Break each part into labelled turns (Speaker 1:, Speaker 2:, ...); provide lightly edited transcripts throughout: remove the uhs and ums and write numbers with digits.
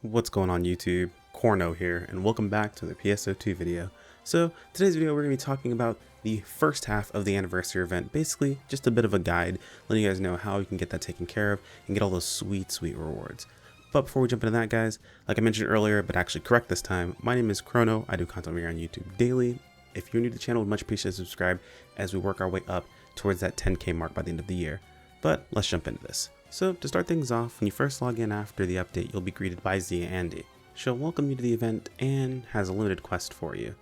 Speaker 1: What's going on YouTube? Corno here, and welcome back to the PSO2 video. So today's video we're going to be talking about the first half of the anniversary event, basically just a bit of a guide, letting you guys know how you can get that taken care of and get all those sweet rewards. But before we jump into that, guys, like I mentioned earlier, but actually correct this time, my name is Chrono. I do content here on YouTube daily. If you're new to the channel, we'd much appreciate subscribe as we work our way up towards that 10K mark by the end of the year. But let's jump into this. So to start things off, when you first log in after the update, you'll be greeted by SEGA Andy. She'll welcome you to the event and has a limited quest for you.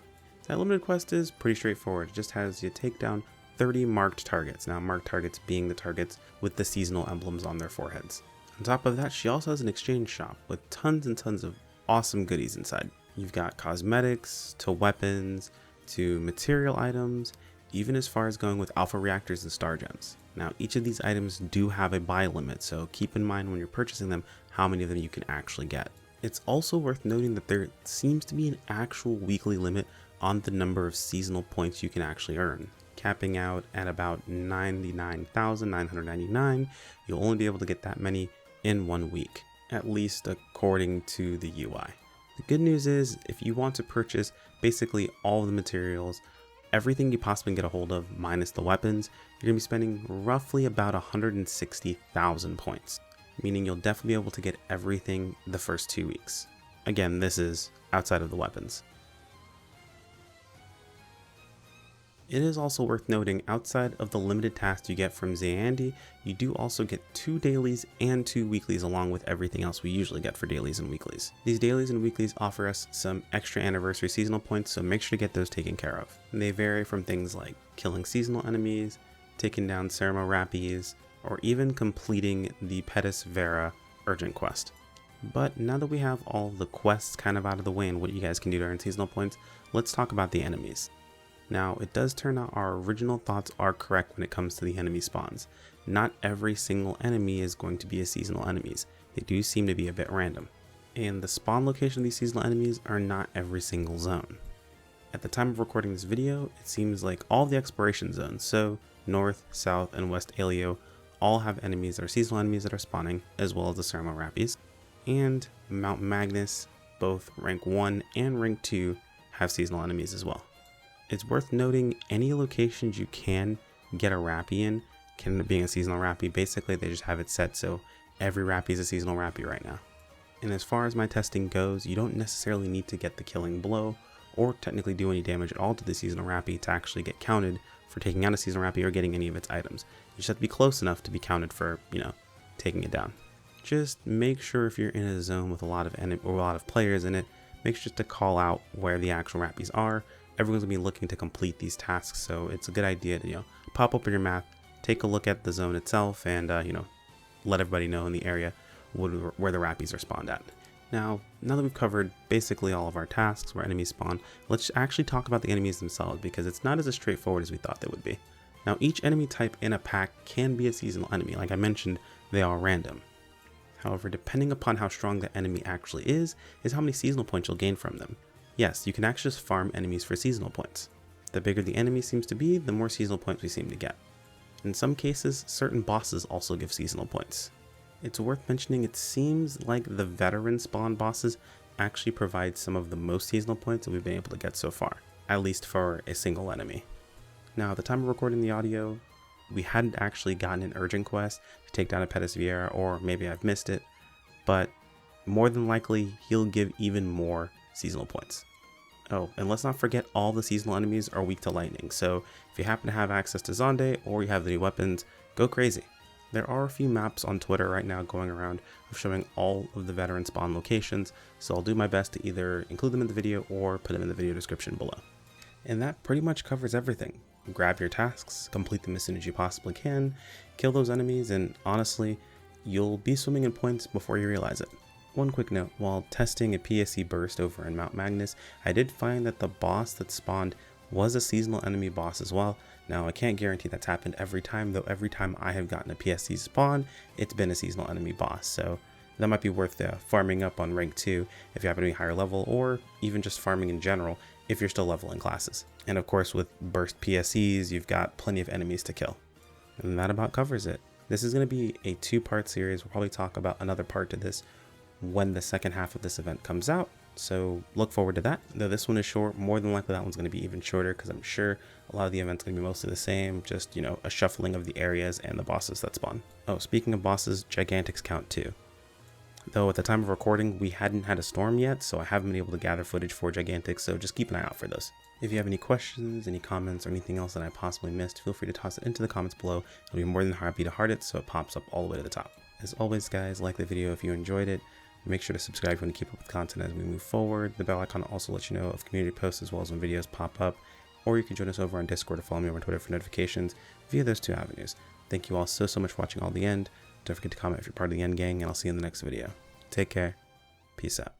Speaker 1: That limited quest is pretty straightforward. It just has you take down 30 marked targets. Now marked targets being the targets with the seasonal emblems on their foreheads. On top of that, she also has an exchange shop with tons and tons of awesome goodies inside. You've got cosmetics, to weapons, to material items, even as far as going with alpha reactors and star gems. Now each of these items do have a buy limit, so keep in mind when you're purchasing them how many of them you can actually get. It's also worth noting that there seems to be an actual weekly limit on the number of seasonal points you can actually earn, capping out at about 99,999. You'll only be able to get that many in 1 week, at least according to the UI. The good news is if you want to purchase basically all of the materials, everything you possibly can get a hold of minus the weapons, you're going to be spending roughly about 160,000 points, meaning you'll definitely be able to get everything the first 2 weeks. Again, this is outside of the weapons. It is also worth noting, outside of the limited tasks you get from SEGA Andy, you do also get 2 dailies and 2 weeklies along with everything else we usually get for dailies and weeklies. These dailies and weeklies offer us some extra anniversary seasonal points, so make sure to get those taken care of. And they vary from things like killing seasonal enemies, taking down Ceramo Rappies, or even completing the Pedis Vera urgent quest. But now that we have all the quests kind of out of the way and what you guys can do to earn seasonal points, let's talk about the enemies. Now, it does turn out our original thoughts are correct when it comes to the enemy spawns. Not every single enemy is going to be a seasonal enemies. They do seem to be a bit random. And the spawn location of these seasonal enemies are not every single zone. At the time of recording this video, it seems like all the exploration zones, so North, South, and West Aelio, all have enemies that are seasonal enemies that are spawning, as well as the Ceramo Rappies. And Mount Magnus, both rank 1 and rank 2, have seasonal enemies as well. It's worth noting any locations you can get a Rappy in can end up being a seasonal Rappy. Basically, they just have it set so every Rappy is a seasonal Rappy right now. And as far as my testing goes, you don't necessarily need to get the killing blow or technically do any damage at all to the seasonal Rappy to actually get counted for taking out a seasonal Rappy or getting any of its items. You just have to be close enough to be counted for, taking it down. Just make sure if you're in a zone with a lot of players in it, make sure to call out where the actual Rappies are. Everyone's gonna be looking to complete these tasks, so it's a good idea to pop open your map, take a look at the zone itself, and let everybody know in the area where the Rappies are spawned at. Now that we've covered basically all of our tasks where enemies spawn, let's actually talk about the enemies themselves, because it's not as straightforward as we thought they would be. Now each enemy type in a pack can be a seasonal enemy. Like I mentioned, they are random. However, depending upon how strong the enemy actually is how many seasonal points you'll gain from them. Yes, you can actually just farm enemies for seasonal points. The bigger the enemy seems to be, the more seasonal points we seem to get. In some cases, certain bosses also give seasonal points. It's worth mentioning it seems like the veteran spawn bosses actually provide some of the most seasonal points that we've been able to get so far, at least for a single enemy. Now, at the time of recording the audio, we hadn't actually gotten an urgent quest to take down a Pedis Vera, or maybe I've missed it, but more than likely he'll give even more seasonal points. Oh, and let's not forget all the seasonal enemies are weak to lightning, so if you happen to have access to Zonde or you have the new weapons, go crazy. There are a few maps on Twitter right now going around of showing all of the veteran spawn locations, so I'll do my best to either include them in the video or put them in the video description below. And that pretty much covers everything. Grab your tasks, complete them as soon as you possibly can, kill those enemies, and honestly, you'll be swimming in points before you realize it. One quick note, while testing a PSE burst over in Mount Magnus, I did find that the boss that spawned was a seasonal enemy boss as well. Now, I can't guarantee that's happened every time, though every time I have gotten a PSE spawn, it's been a seasonal enemy boss, so that might be worth farming up on rank 2 if you happen to be higher level, or even just farming in general if you're still leveling classes. And of course, with burst PSEs, you've got plenty of enemies to kill. And that about covers it. This is going to be a 2-part series. We'll probably talk about another part to this when the second half of this event comes out. So look forward to that. Though this one is short, more than likely that one's going to be even shorter because I'm sure a lot of the events are going to be mostly the same, just, you know, a shuffling of the areas and the bosses that spawn. Oh, speaking of bosses, Gigantics count too. Though at the time of recording, we hadn't had a storm yet, so I haven't been able to gather footage for Gigantics, so just keep an eye out for those. If you have any questions, any comments, or anything else that I possibly missed, feel free to toss it into the comments below. I'll be more than happy to heart it so it pops up all the way to the top. As always, guys, like the video if you enjoyed it. Make sure to subscribe if you want to keep up with content as we move forward. The bell icon also lets you know of community posts as well as when videos pop up. Or you can join us over on Discord or follow me over on Twitter for notifications via those two avenues. Thank you all so much for watching all the end. Don't forget to comment if you're part of the End Gang, and I'll see you in the next video. Take care. Peace out.